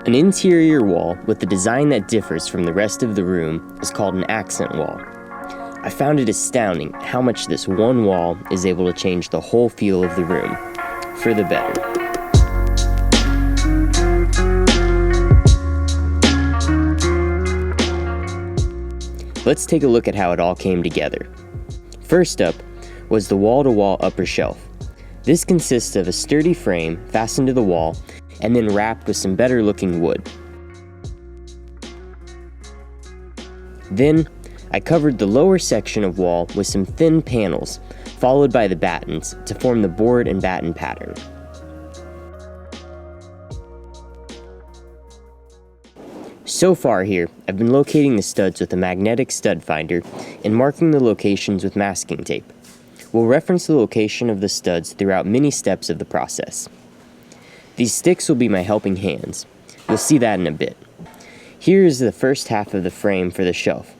An interior wall with a design that differs from the rest of the room is called an accent wall. I found it astounding how much this one wall is able to change the whole feel of the room, for the better. Let's take a look at how it all came together. First up was the wall-to-wall upper shelf. This consists of a sturdy frame fastened to the wall and then wrapped with some better looking wood. Then, I covered the lower section of wall with some thin panels, followed by the battens to form the board and batten pattern. So far here, I've been locating the studs with a magnetic stud finder and marking the locations with masking tape. We'll reference the location of the studs throughout many steps of the process. These sticks will be my helping hands. You'll see that in a bit. Here is the first half of the frame for the shelf.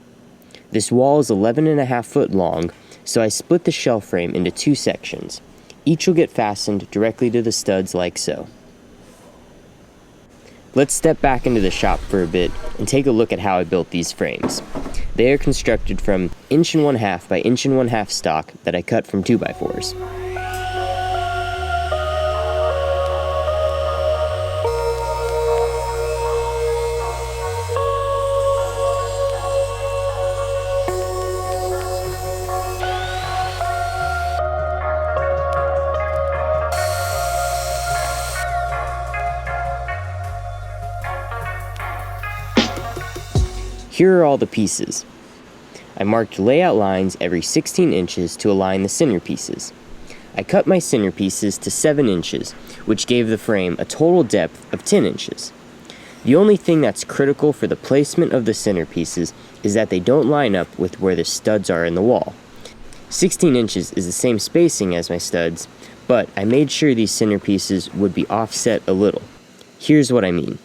This wall is 11.5 foot long, so I split the shelf frame into 2 sections. Each will get fastened directly to the studs like so. Let's step back into the shop for a bit and take a look at how I built these frames. They are constructed from 1.5" by 1.5" stock that I cut from 2x4s. Here are all the pieces. I marked layout lines every 16 inches to align the center pieces. I cut my center pieces to 7 inches, which gave the frame a total depth of 10 inches. The only thing that's critical for the placement of the center pieces is that they don't line up with where the studs are in the wall. 16 inches is the same spacing as my studs, but I made sure these center pieces would be offset a little. Here's what I mean.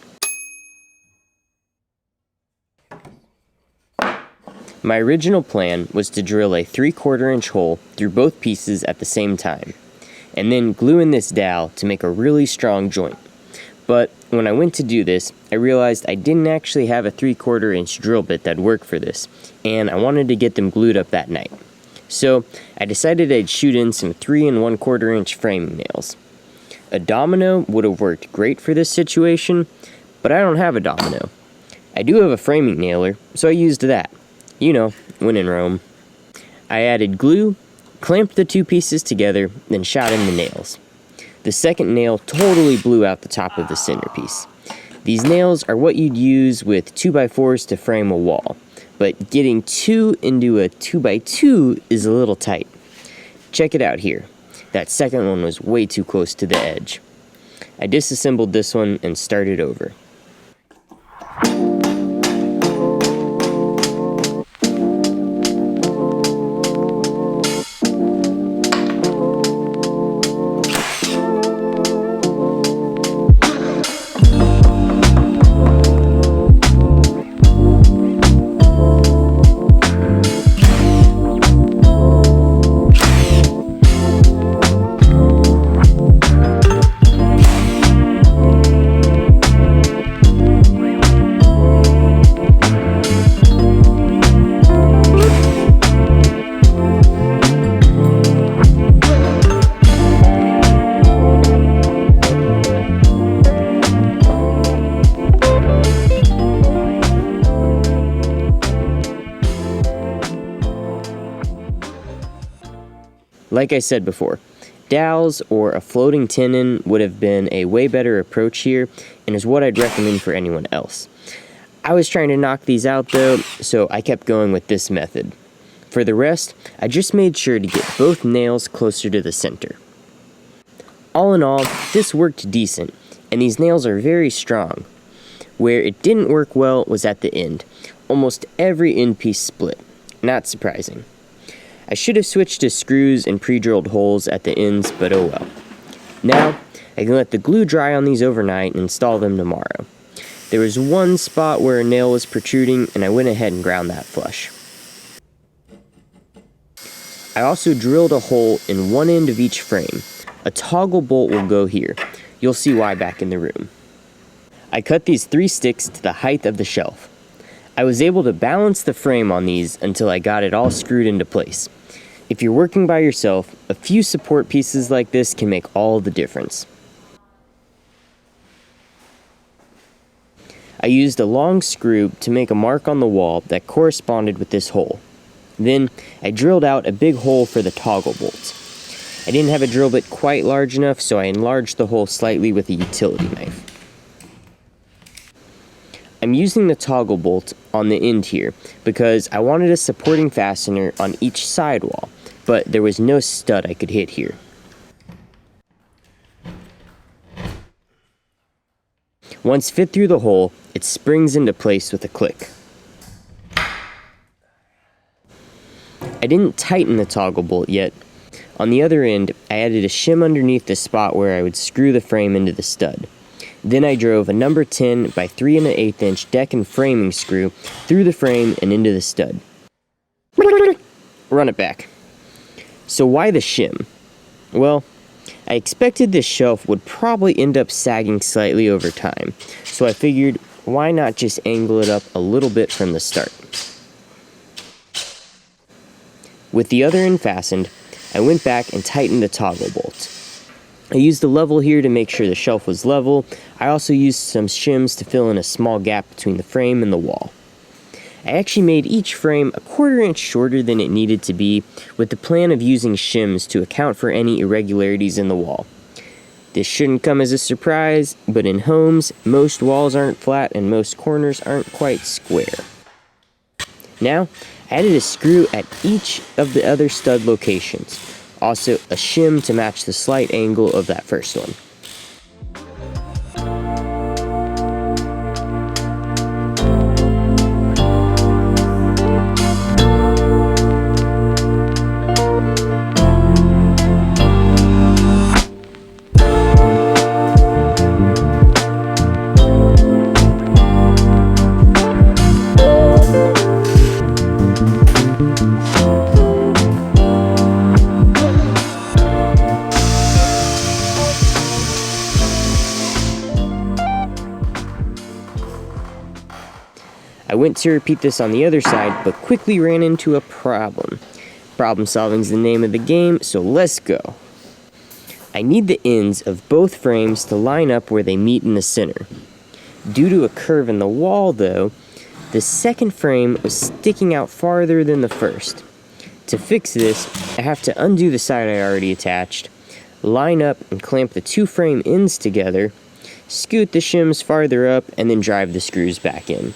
My original plan was to drill a 3/4 inch hole through both pieces at the same time, and then glue in this dowel to make a really strong joint. But when I went to do this, I realized I didn't actually have a 3/4 inch drill bit that'd work for this, and I wanted to get them glued up that night. So I decided I'd shoot in some 3 1/4 inch framing nails. A domino would have worked great for this situation, but I don't have a domino. I do have a framing nailer, so I used that. You know, when in Rome. I added glue, clamped the 2 pieces together, then shot in the nails. The second nail totally blew out the top of the centerpiece. These nails are what you'd use with 2x4s to frame a wall, but getting 2 into a 2x2 is a little tight. Check it out here. That second one was way too close to the edge. I disassembled this one and started over. Like I said before, dowels or a floating tenon would have been a way better approach here and is what I'd recommend for anyone else. I was trying to knock these out though, so I kept going with this method. For the rest, I just made sure to get both nails closer to the center. All in all, this worked decent, and these nails are very strong. Where it didn't work well was at the end. Almost every end piece split. Not surprising. I should have switched to screws and pre-drilled holes at the ends, but oh well. Now, I can let the glue dry on these overnight and install them tomorrow. There was one spot where a nail was protruding, and I went ahead and ground that flush. I also drilled a hole in one end of each frame. A toggle bolt will go here. You'll see why back in the room. I cut these 3 sticks to the height of the shelf. I was able to balance the frame on these until I got it all screwed into place. If you're working by yourself, a few support pieces like this can make all the difference. I used a long screw to make a mark on the wall that corresponded with this hole. Then, I drilled out a big hole for the toggle bolts. I didn't have a drill bit quite large enough, so I enlarged the hole slightly with a utility knife. I'm using the toggle bolt on the end here because I wanted a supporting fastener on each sidewall, but there was no stud I could hit here. Once fit through the hole, it springs into place with a click. I didn't tighten the toggle bolt yet. On the other end, I added a shim underneath the spot where I would screw the frame into the stud. Then I drove a number 10 by 3 1/8 inch deck and framing screw through the frame and into the stud. Run it back. So why the shim? Well, I expected this shelf would probably end up sagging slightly over time, so I figured why not just angle it up a little bit from the start. With the other end fastened, I went back and tightened the toggle bolt. I used a level here to make sure the shelf was level. I also used some shims to fill in a small gap between the frame and the wall. I actually made each frame a 1/4 inch shorter than it needed to be, with the plan of using shims to account for any irregularities in the wall. This shouldn't come as a surprise, but in homes, most walls aren't flat and most corners aren't quite square. Now, I added a screw at each of the other stud locations. Also, a shim to match the slight angle of that first one. I went to repeat this on the other side, but quickly ran into a problem. Problem solving is the name of the game, so let's go. I need the ends of both frames to line up where they meet in the center. Due to a curve in the wall, though, the second frame was sticking out farther than the first. To fix this, I have to undo the side I already attached, line up and clamp the 2 frame ends together, scoot the shims farther up, and then drive the screws back in.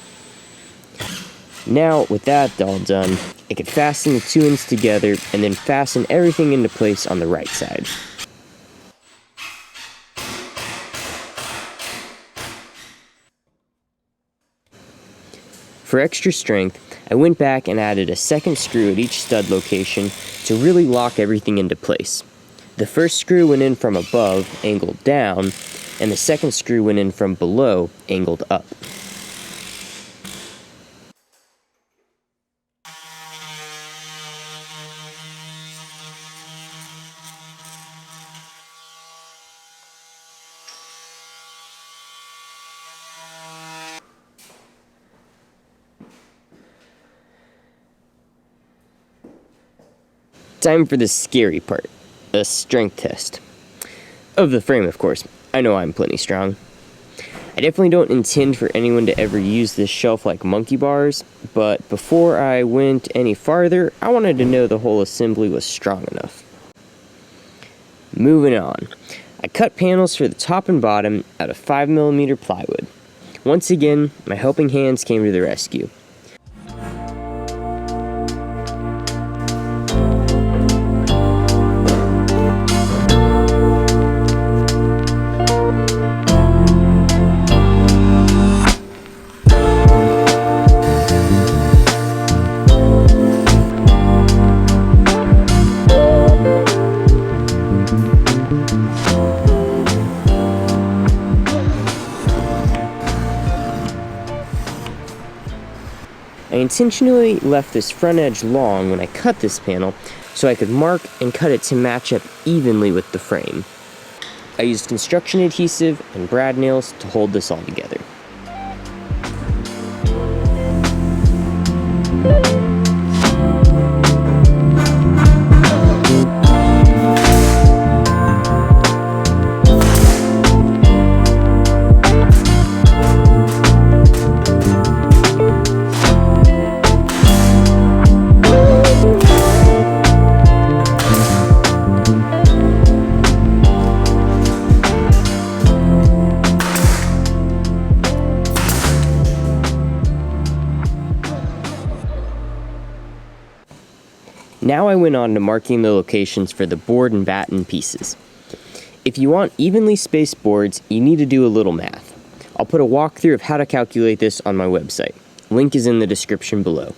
Now, with that all done, I could fasten the 2 ends together and then fasten everything into place on the right side. For extra strength, I went back and added a second screw at each stud location to really lock everything into place. The first screw went in from above, angled down, and the second screw went in from below, angled up. Time for the scary part, a strength test. Of the frame, of course. I know I'm plenty strong. I definitely don't intend for anyone to ever use this shelf like monkey bars, but before I went any farther, I wanted to know the whole assembly was strong enough. Moving on. I cut panels for the top and bottom out of 5mm plywood. Once again, my helping hands came to the rescue. I intentionally left this front edge long when I cut this panel so I could mark and cut it to match up evenly with the frame. I used construction adhesive and brad nails to hold this all together. Now I went on to marking the locations for the board and batten pieces. If you want evenly spaced boards, you need to do a little math. I'll put a walkthrough of how to calculate this on my website. Link is in the description below.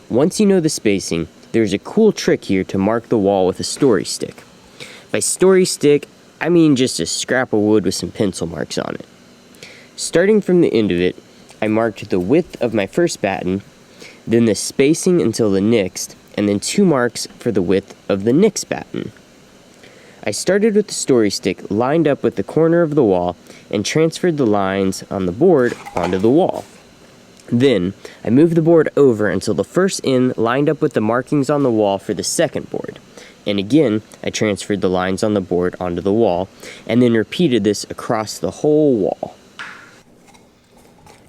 Once you know the spacing, there's a cool trick here to mark the wall with a story stick. By story stick, I mean just a scrap of wood with some pencil marks on it. Starting from the end of it, I marked the width of my first batten, then the spacing until the next, and then 2 marks for the width of the next batten. I started with the story stick lined up with the corner of the wall and transferred the lines on the board onto the wall. Then, I moved the board over until the first end lined up with the markings on the wall for the second board. And again, I transferred the lines on the board onto the wall, and then repeated this across the whole wall.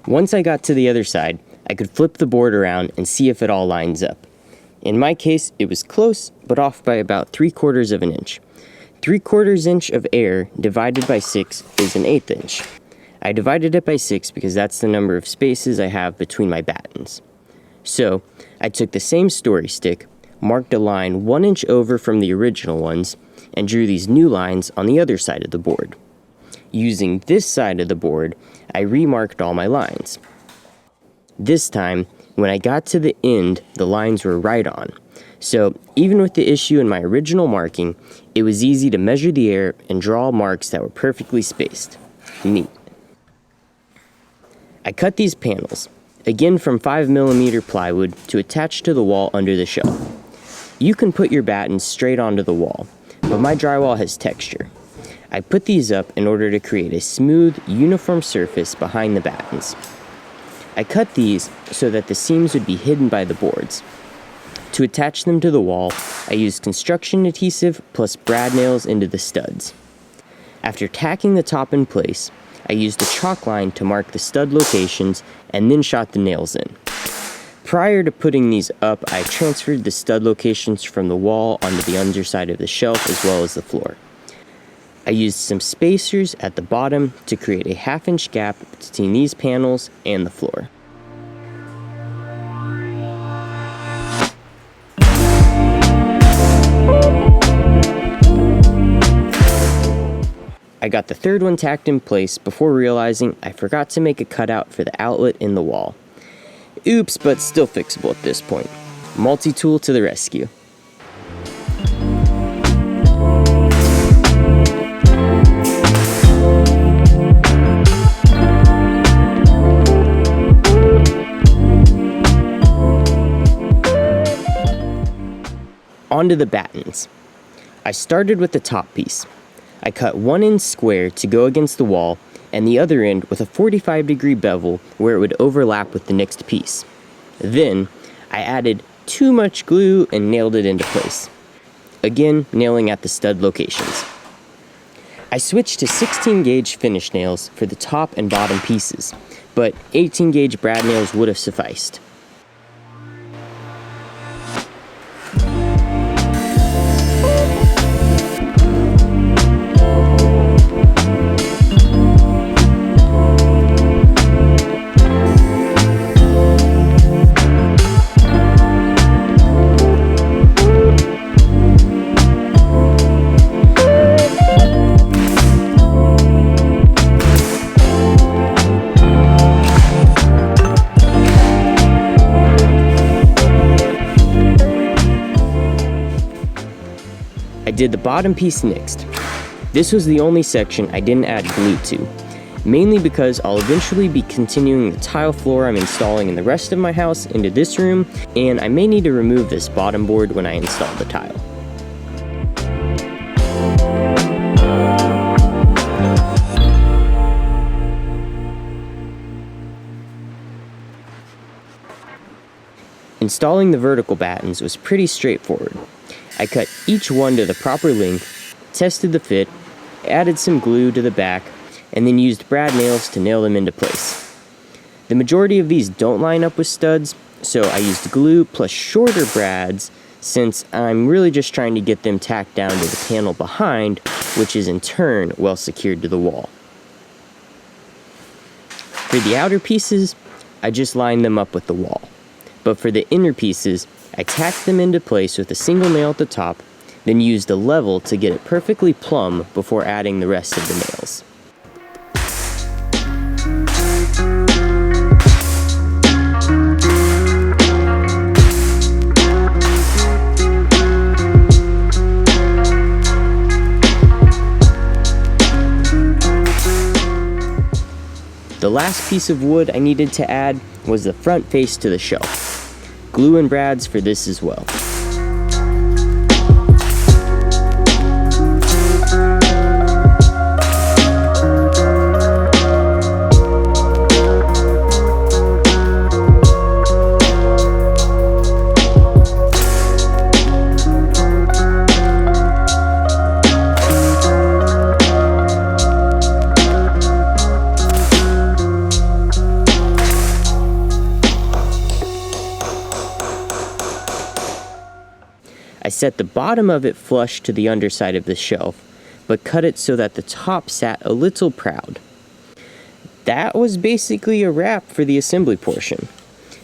Once I got to the other side, I could flip the board around and see if it all lines up. In my case, it was close, but off by about 3/4 of an inch. 3/4 inch of air divided by 6 is an 1/8 inch. I divided it by 6 because that's the number of spaces I have between my battens. So, I took the same story stick, marked a line 1 inch over from the original ones, and drew these new lines on the other side of the board. Using this side of the board, I remarked all my lines. This time, when I got to the end, the lines were right on. So, even with the issue in my original marking, it was easy to measure the air and draw marks that were perfectly spaced. Neat. I cut these panels, again from 5mm plywood, to attach to the wall under the shelf. You can put your battens straight onto the wall, but my drywall has texture. I put these up in order to create a smooth, uniform surface behind the battens. I cut these so that the seams would be hidden by the boards. To attach them to the wall, I used construction adhesive plus brad nails into the studs. After tacking the top in place, I used a chalk line to mark the stud locations and then shot the nails in. Prior to putting these up, I transferred the stud locations from the wall onto the underside of the shelf as well as the floor. I used some spacers at the bottom to create a 1/2 inch gap between these panels and the floor. I got the third one tacked in place before realizing I forgot to make a cutout for the outlet in the wall. Oops, but still fixable at this point. Multi-tool to the rescue. Onto the battens. I started with the top piece. I cut one end square to go against the wall and the other end with a 45-degree bevel where it would overlap with the next piece. Then, I added too much glue and nailed it into place. Again, nailing at the stud locations. I switched to 16-gauge finish nails for the top and bottom pieces, but 18-gauge brad nails would have sufficed. I did the bottom piece next. This was the only section I didn't add glue to, mainly because I'll eventually be continuing the tile floor I'm installing in the rest of my house into this room, and I may need to remove this bottom board when I install the tile. Installing the vertical battens was pretty straightforward. I cut each one to the proper length, tested the fit, added some glue to the back, and then used brad nails to nail them into place. The majority of these don't line up with studs, so I used glue plus shorter brads since I'm really just trying to get them tacked down to the panel behind, which is in turn well secured to the wall. For the outer pieces, I just lined them up with the wall. But for the inner pieces, I tacked them into place with a single nail at the top, then used a level to get it perfectly plumb before adding the rest of the nails. The last piece of wood I needed to add was the front face to the shelf. Glue and brads for this as well. I set the bottom of it flush to the underside of the shelf, but cut it so that the top sat a little proud. That was basically a wrap for the assembly portion.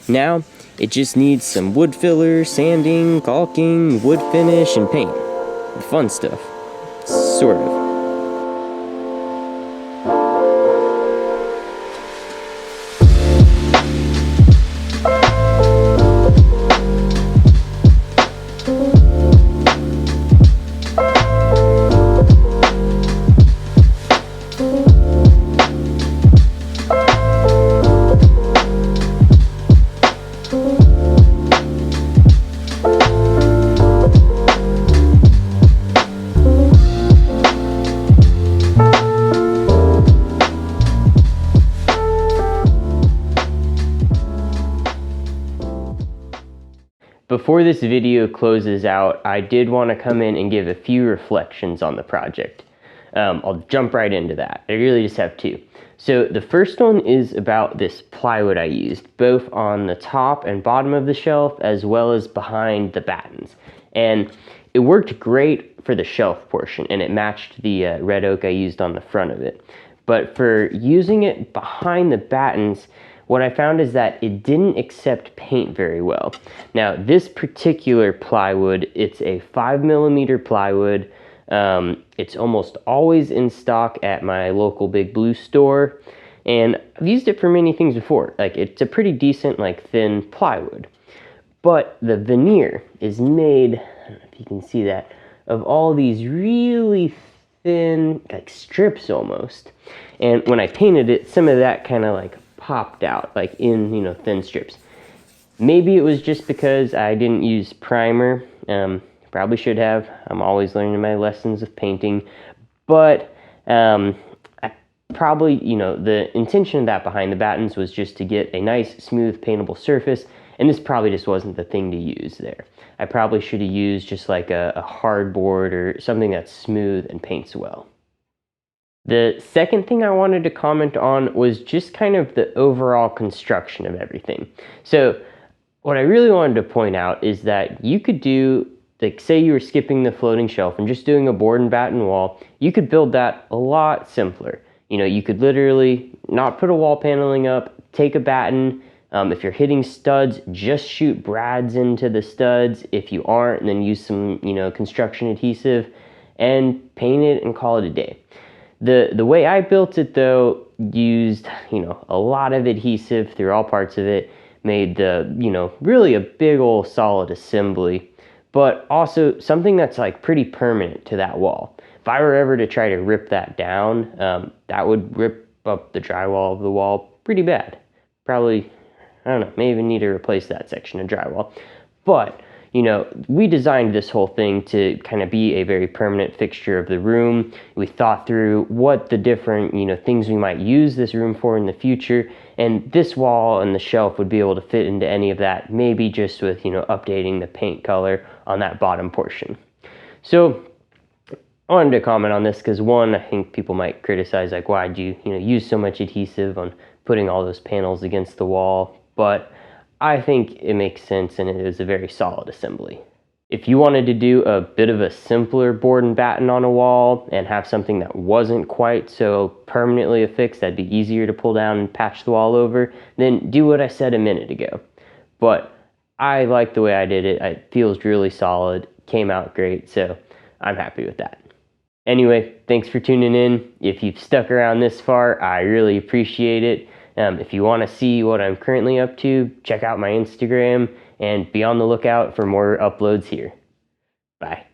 Now, it just needs some wood filler, sanding, caulking, wood finish, and paint. The fun stuff. Sort of. Before this video closes out, I did want to come in and give a few reflections on the project. I'll jump right into that. I really just have two. So the first one is about this plywood I used, both on the top and bottom of the shelf, as well as behind the battens. And it worked great for the shelf portion, and it matched the red oak I used on the front of it. But for using it behind the battens, what I found is that it didn't accept paint very well. Now, this particular plywood, it's a 5mm plywood. It's almost always in stock at my local Big Blue store, and I've used it for many things before. Like, it's a pretty decent, thin plywood. But the veneer is made, I don't know if you can see that, of all these really thin, strips almost. And when I painted it, some of that kind of popped out, in, thin strips. Maybe it was just because I didn't use primer. Probably should have. I'm always learning my lessons of painting. But I probably, the intention of that behind the battens was just to get a nice, smooth, paintable surface, and this probably just wasn't the thing to use there. I probably should have used just a hardboard or something that's smooth and paints well. The second thing I wanted to comment on was just kind of the overall construction of everything. So what I really wanted to point out is that you could do, say you were skipping the floating shelf and just doing a board and batten wall, you could build that a lot simpler. You could literally not put a wall paneling up, take a batten. If you're hitting studs, just shoot brads into the studs. If you aren't, then use some, construction adhesive and paint it and call it a day. The way I built it, though, used, a lot of adhesive through all parts of it, made the, really a big old solid assembly, but also something that's pretty permanent to that wall. If I were ever to try to rip that down, that would rip up the drywall of the wall pretty bad. Probably, I don't know, may even need to replace that section of drywall. But, we designed this whole thing to kind of be a very permanent fixture of the room. We thought through what the different, things we might use this room for in the future, and this wall and the shelf would be able to fit into any of that, maybe just with, updating the paint color on that bottom portion. So I wanted to comment on this because, one, I think people might criticize, like, why do you, use so much adhesive on putting all those panels against the wall, but I think it makes sense and it is a very solid assembly. If you wanted to do a bit of a simpler board and batten on a wall and have something that wasn't quite so permanently affixed, that'd be easier to pull down and patch the wall over, then do what I said a minute ago. But I like the way I did it. It feels really solid, came out great, so I'm happy with that. Anyway, thanks for tuning in. If you've stuck around this far, I really appreciate it. If you want to see what I'm currently up to, check out my Instagram and be on the lookout for more uploads here. Bye.